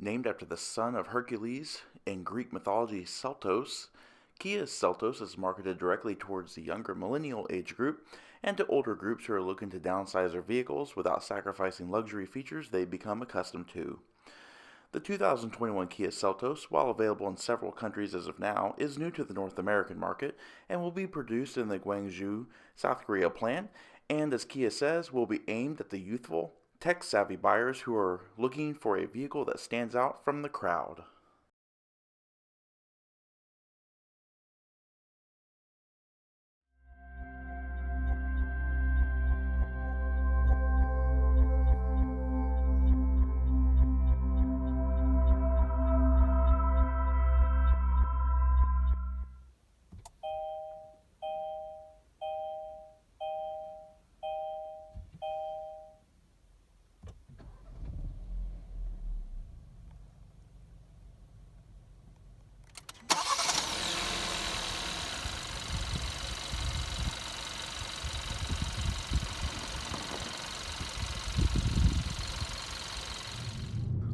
Named after the son of Hercules in Greek mythology Seltos, Kia Seltos is marketed directly towards the younger millennial age group and to older groups who are looking to downsize their vehicles without sacrificing luxury features they've become accustomed to. The 2021 Kia Seltos, while available in several countries as of now, is new to the North American market and will be produced in the Gwangju, South Korea plant, and as Kia says, will be aimed at the youthful, tech-savvy buyers who are looking for a vehicle that stands out from the crowd.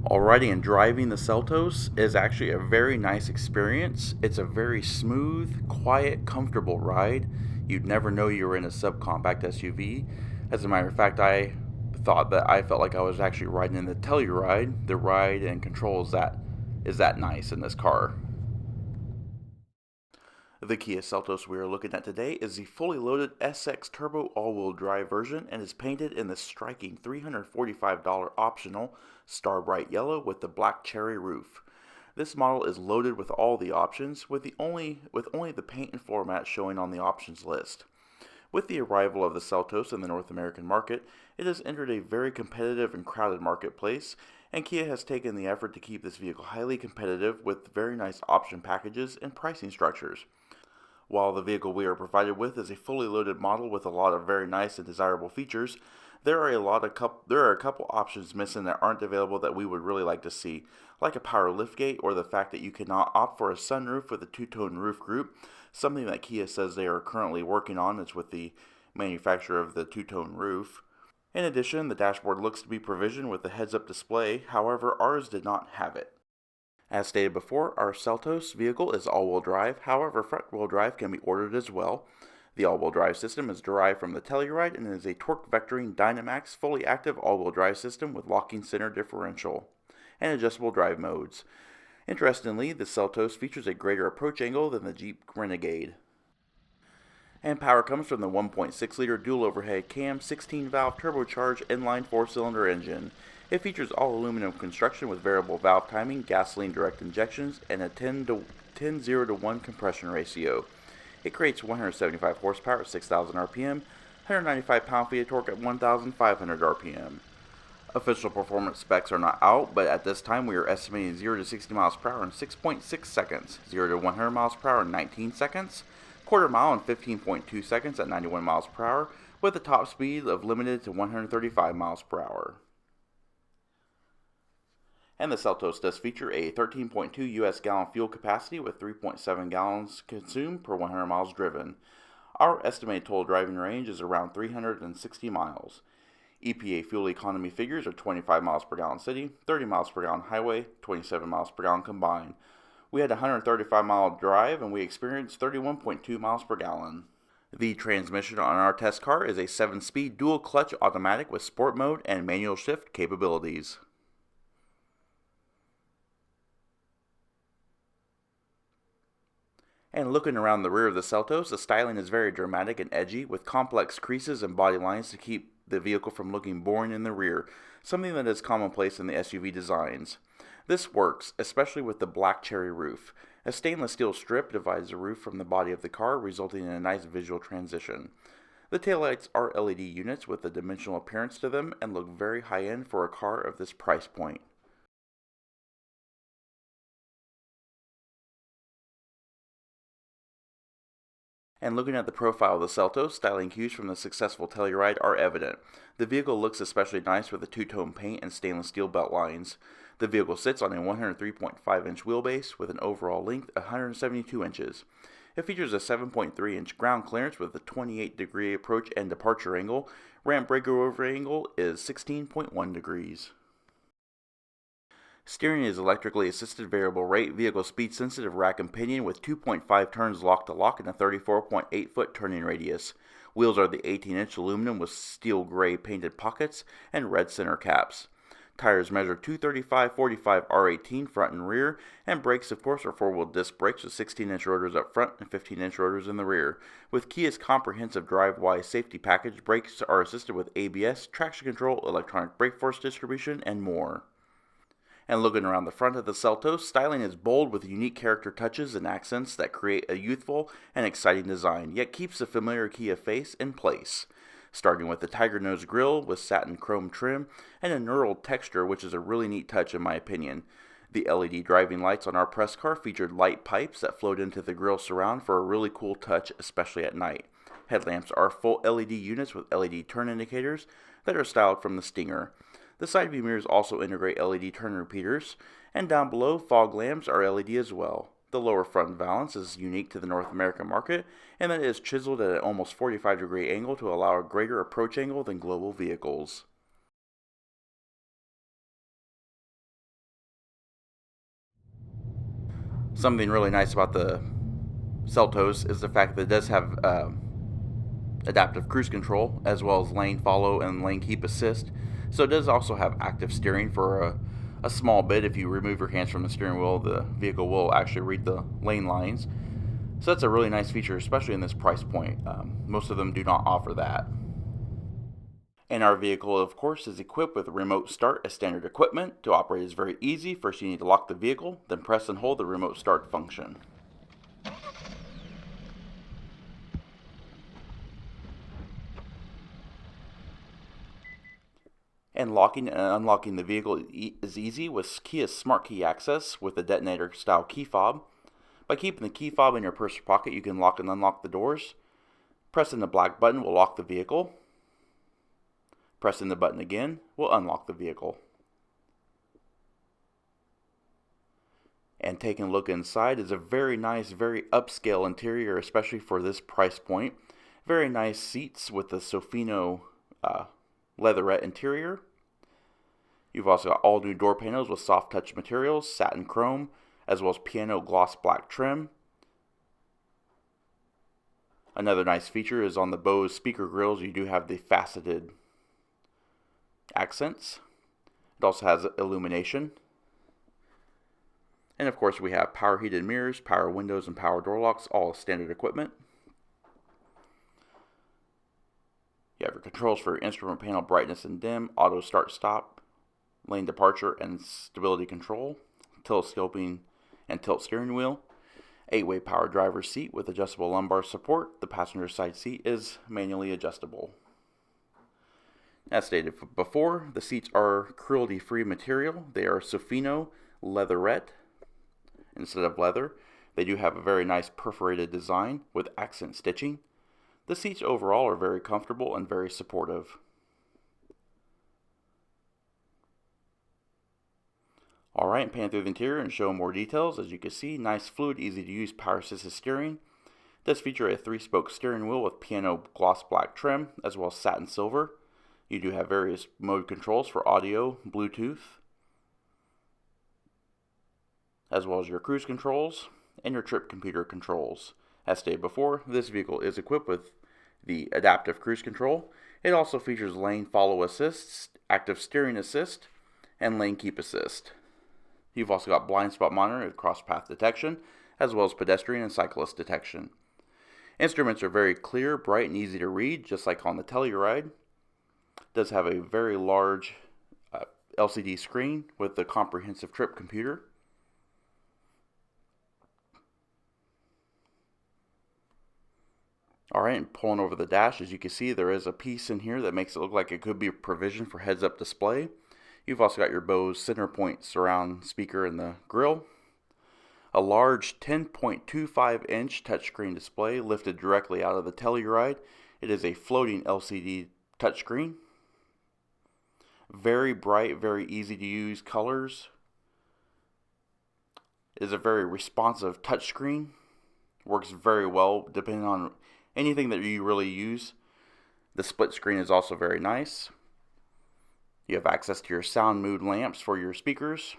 While riding and driving the Seltos is actually a very nice experience. It's a very smooth, quiet, comfortable ride. You'd never know you were in a subcompact SUV. As a matter of fact, I felt like I was actually riding in the Telluride. The ride and control is that nice in this car. The Kia Seltos we are looking at today is the fully loaded SX Turbo all-wheel drive version and is painted in the striking $345 optional Starbright yellow with the black cherry roof. This model is loaded with all the options, with only the paint and floor mat showing on the options list. With the arrival of the Seltos in the North American market, it has entered a very competitive and crowded marketplace, and Kia has taken the effort to keep this vehicle highly competitive with very nice option packages and pricing structures. While the vehicle we are provided with is a fully loaded model with a lot of very nice and desirable features, there are a couple options missing that aren't available that we would really like to see, like a power liftgate or the fact that you cannot opt for a sunroof with a two-tone roof group, something that Kia says they are currently working on. It's with the manufacturer of the two-tone roof. In addition, the dashboard looks to be provisioned with a heads-up display, however ours did not have it. As stated before, our Seltos vehicle is all-wheel drive, however front-wheel drive can be ordered as well. The all-wheel drive system is derived from the Telluride and is a torque vectoring Dynamax fully active all-wheel drive system with locking center differential and adjustable drive modes. Interestingly, the Seltos features a greater approach angle than the Jeep Renegade. And power comes from the 1.6-liter dual overhead cam 16-valve turbocharged inline 4-cylinder engine. It features all aluminum construction with variable valve timing, gasoline direct injections, and a 10-0-to-1 compression ratio. It creates 175 horsepower at 6,000 RPM, 195 pound-feet of torque at 1,500 RPM. Official performance specs are not out, but at this time we are estimating 0 to 60 miles per hour in 6.6 seconds, 0 to 100 miles per hour in 19 seconds, quarter mile in 15.2 seconds at 91 miles per hour, with a top speed of limited to 135 miles per hour. And the Seltos does feature a 13.2 US gallon fuel capacity with 3.7 gallons consumed per 100 miles driven. Our estimated total driving range is around 360 miles. EPA fuel economy figures are 25 miles per gallon city, 30 miles per gallon highway, 27 miles per gallon combined. We had a 135-mile drive and we experienced 31.2 miles per gallon. The transmission on our test car is a 7-speed dual clutch automatic with sport mode and manual shift capabilities. And looking around the rear of the Seltos, the styling is very dramatic and edgy, with complex creases and body lines to keep the vehicle from looking boring in the rear, something that is commonplace in the SUV designs. This works, especially with the black cherry roof. A stainless steel strip divides the roof from the body of the car, resulting in a nice visual transition. The taillights are LED units with a dimensional appearance to them and look very high-end for a car of this price point. And looking at the profile of the Seltos, styling cues from the successful Telluride are evident. The vehicle looks especially nice with the two-tone paint and stainless steel belt lines. The vehicle sits on a 103.5-inch wheelbase with an overall length of 172 inches. It features a 7.3-inch ground clearance with a 28-degree approach and departure angle. Ramp breakover angle is 16.1 degrees. Steering is electrically assisted variable rate, vehicle speed sensitive rack and pinion with 2.5 turns lock to lock and a 34.8 foot turning radius. Wheels are the 18-inch aluminum with steel gray painted pockets and red center caps. Tires measure 235/45 R18 front and rear, and brakes, of course, are four-wheel disc brakes with 16-inch rotors up front and 15-inch rotors in the rear. With Kia's comprehensive drive-wise safety package, brakes are assisted with ABS, traction control, electronic brake force distribution, and more. And looking around the front of the Seltos, styling is bold with unique character touches and accents that create a youthful and exciting design, yet keeps the familiar Kia face in place. Starting with the tiger nose grille with satin chrome trim and a knurled texture, which is a really neat touch in my opinion. The LED driving lights on our press car featured light pipes that flowed into the grille surround for a really cool touch, especially at night. Headlamps are full LED units with LED turn indicators that are styled from the Stinger. The side view mirrors also integrate LED turn repeaters, and down below, fog lamps are LED as well. The lower front valance is unique to the North American market, and that is chiseled at an almost 45-degree angle to allow a greater approach angle than global vehicles. Something really nice about the Seltos is the fact that it does have adaptive cruise control, as well as lane follow and lane keep assist. So it does also have active steering for a small bit. If you remove your hands from the steering wheel, the vehicle will actually read the lane lines. So that's a really nice feature, especially in this price point. Most of them do not offer that. And our vehicle, of course, is equipped with remote start as standard equipment. To operate is very easy. First you need to lock the vehicle, then press and hold the remote start function. And locking and unlocking the vehicle is easy with Kia's Smart Key Access with a detonator style key fob. By keeping the key fob in your purse pocket, you can lock and unlock the doors. Pressing the black button will lock the vehicle. Pressing the button again will unlock the vehicle. And taking a look inside is a very nice, very upscale interior, especially for this price point. Very nice seats with the Sofino Leatherette Interior. You've also got all new door panels with soft touch materials, satin chrome, as well as piano gloss black trim. Another nice feature is on the Bose speaker grills, you do have the faceted accents. It also has illumination. And of course we have power heated mirrors, power windows, and power door locks, all standard equipment. You have your controls for your instrument panel brightness and dim, auto start stop, lane departure and stability control, telescoping and tilt steering wheel, 8-way power driver's seat with adjustable lumbar support. The passenger side seat is manually adjustable. As stated before, the seats are cruelty-free material. They are Sofino Leatherette instead of leather. They do have a very nice perforated design with accent stitching. The seats overall are very comfortable and very supportive. Alright, pan through the interior and show more details. As you can see, nice fluid, easy to use power assisted steering. It does feature a 3-spoke steering wheel with piano gloss black trim, as well as satin silver. You do have various mode controls for audio, Bluetooth, as well as your cruise controls and your trip computer controls. As stated before, this vehicle is equipped with the adaptive cruise control. It also features lane follow assist, active steering assist, and lane keep assist. You've also got blind spot monitor and cross path detection, as well as pedestrian and cyclist detection. Instruments are very clear, bright, and easy to read, just like on the Telluride. It does have a very large LCD screen with the comprehensive trip computer. Alright, and pulling over the dash, as you can see, there is a piece in here that makes it look like it could be a provision for heads-up display. You've also got your Bose center point surround speaker in the grille. A large 10.25-inch touchscreen display lifted directly out of the Telluride. It is a floating LCD touchscreen. Very bright, very easy to use colors. It is a very responsive touchscreen. Works very well depending on anything that you really use. The split screen is also very nice. You have access to your sound mood lamps for your speakers.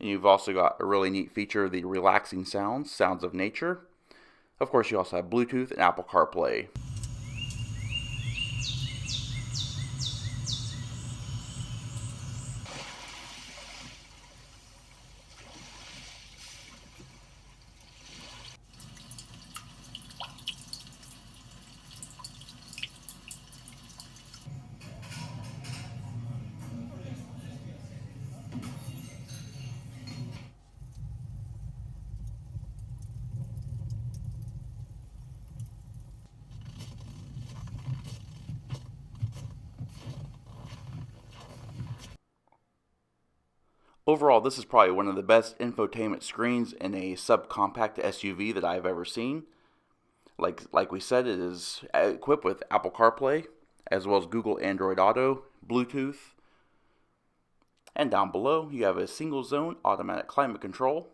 And you've also got a really neat feature, the relaxing sounds of nature. Of course, you also have Bluetooth and Apple CarPlay. Overall, this is probably one of the best infotainment screens in a subcompact SUV that I've ever seen. Like we said, it is equipped with Apple CarPlay, as well as Google Android Auto, Bluetooth, and down below you have a single zone automatic climate control.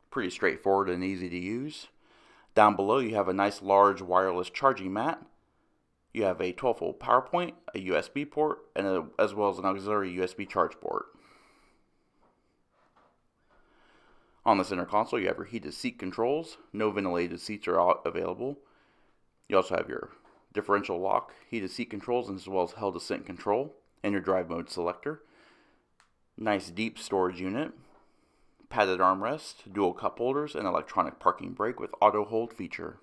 Pretty straightforward and easy to use. Down below you have a nice large wireless charging mat. You have a 12-volt power point, a USB port, and as well as an auxiliary USB charge port. On the center console, you have your heated seat controls. No ventilated seats are available. You also have your differential lock, heated seat controls, as well as hill descent control, and your drive mode selector. Nice deep storage unit. Padded armrest, dual cup holders, and electronic parking brake with auto hold feature.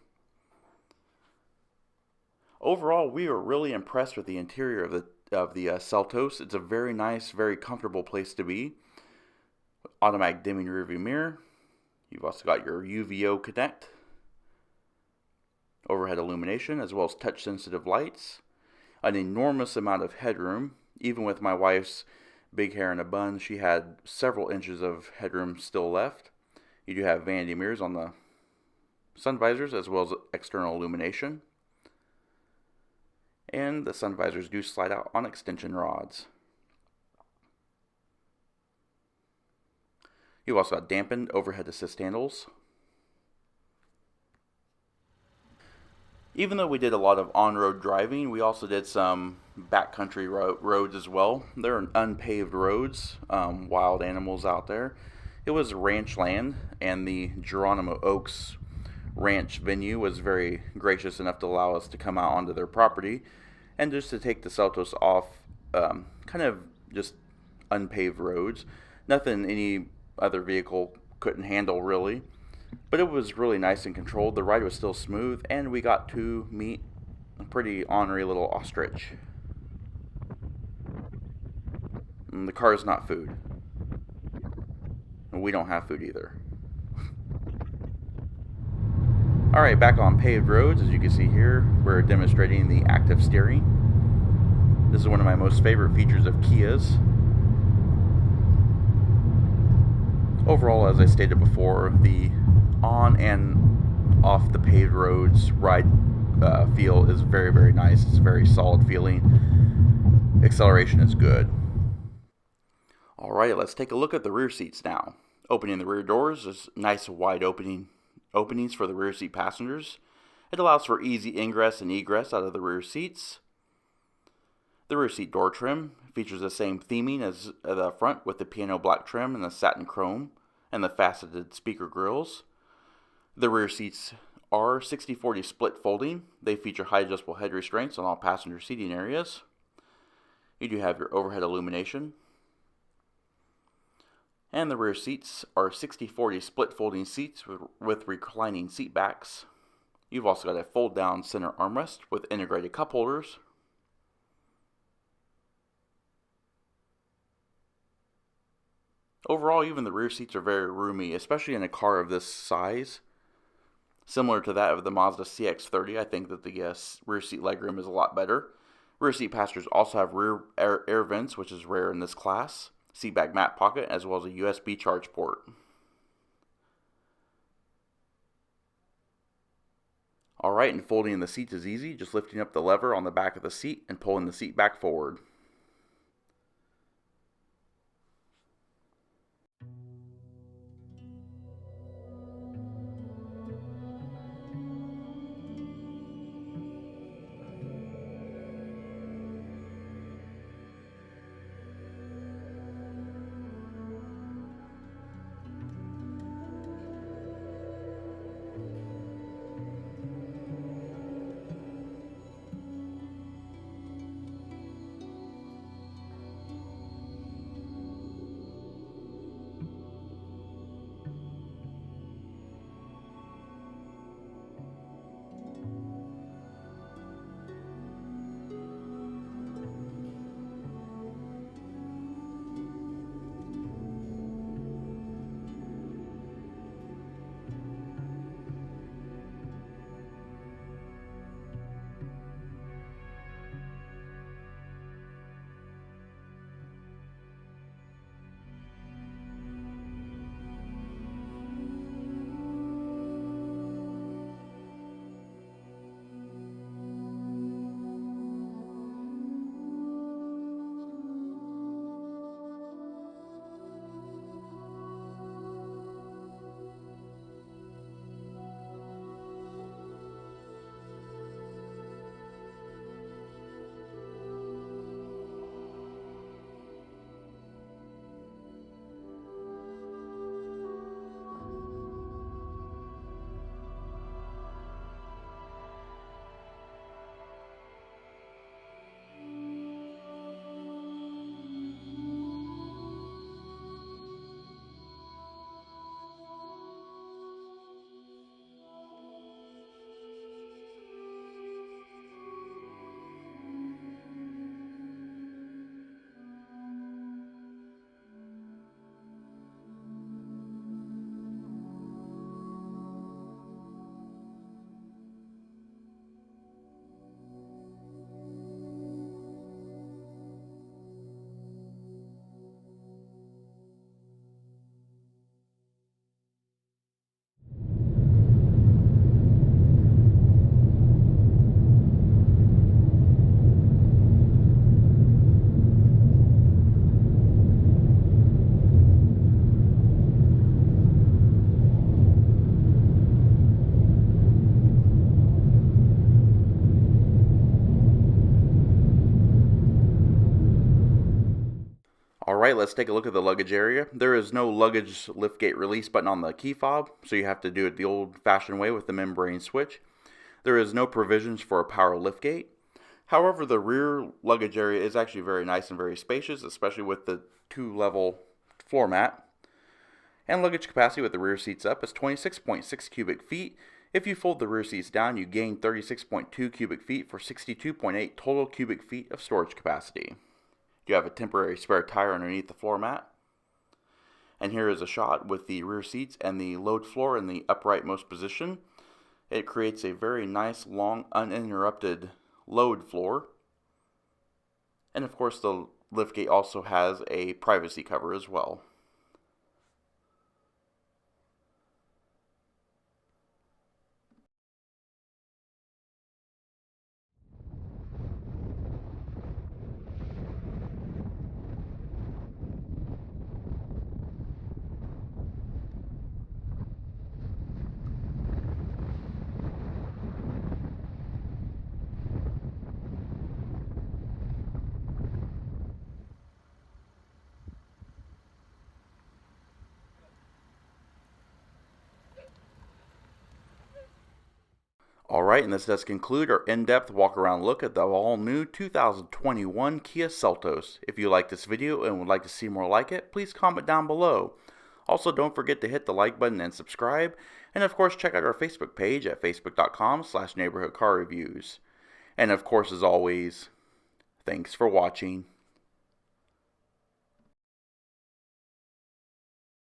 Overall, we were really impressed with the interior of the Seltos. It's a very nice, very comfortable place to be. Automatic dimming rearview mirror. You've also got your UVO Connect, overhead illumination, as well as touch-sensitive lights. An enormous amount of headroom. Even with my wife's big hair in a bun, she had several inches of headroom still left. You do have vanity mirrors on the sun visors, as well as external illumination. And the sun visors do slide out on extension rods. You've also got dampened overhead assist handles. Even though we did a lot of on-road driving, we also did some backcountry roads as well. They're unpaved roads, wild animals out there. It was ranch land, and the Geronimo Oaks ranch venue was very gracious enough to allow us to come out onto their property and just to take the Seltos off kind of just unpaved roads. Nothing any other vehicle couldn't handle really, but it was really nice and controlled. The ride was still smooth, and we got to meet a pretty ornery little ostrich. And the car is not food, and we don't have food either. Alright, back on paved roads. As you can see here, we're demonstrating the active steering. This is one of my most favorite features of Kias. Overall, as I stated before, the on and off the paved roads ride feel is very, very nice. It's a very solid feeling. Acceleration is good. Alright, let's take a look at the rear seats now. Opening the rear doors is nice wide openings for the rear seat passengers. It allows for easy ingress and egress out of the rear seats. The rear seat door trim features the same theming as the front, with the piano black trim and the satin chrome and the faceted speaker grills. The rear seats are 60/40 split folding. They feature high adjustable head restraints on all passenger seating areas. You do have your overhead illumination. And the rear seats are 60/40 split folding seats with reclining seat backs. You've also got a fold down center armrest with integrated cup holders. Overall, even the rear seats are very roomy, especially in a car of this size. Similar to that of the Mazda CX-30, I think that the rear seat legroom is a lot better. Rear seat passengers also have rear air vents, which is rare in this class. Seatback mat pocket, as well as a USB charge port. Alright, and folding the seats is easy, just lifting up the lever on the back of the seat and pulling the seat back forward. Alright, let's take a look at the luggage area. There is no luggage liftgate release button on the key fob, so you have to do it the old-fashioned way with the membrane switch. There is no provisions for a power liftgate. However, the rear luggage area is actually very nice and very spacious, especially with the 2-level floor mat. And luggage capacity with the rear seats up is 26.6 cubic feet. If you fold the rear seats down, you gain 36.2 cubic feet for 62.8 total cubic feet of storage capacity. You have a temporary spare tire underneath the floor mat. And here is a shot with the rear seats and the load floor in the uprightmost position. It creates a very nice, long, uninterrupted load floor. And of course, the liftgate also has a privacy cover as well. Alright, and this does conclude our in-depth walk-around look at the all-new 2021 Kia Seltos. If you like this video and would like to see more like it, please comment down below. Also, don't forget to hit the like button and subscribe, and of course check out our Facebook page at facebook.com/neighborhoodcarreviews. And of course, as always, thanks for watching.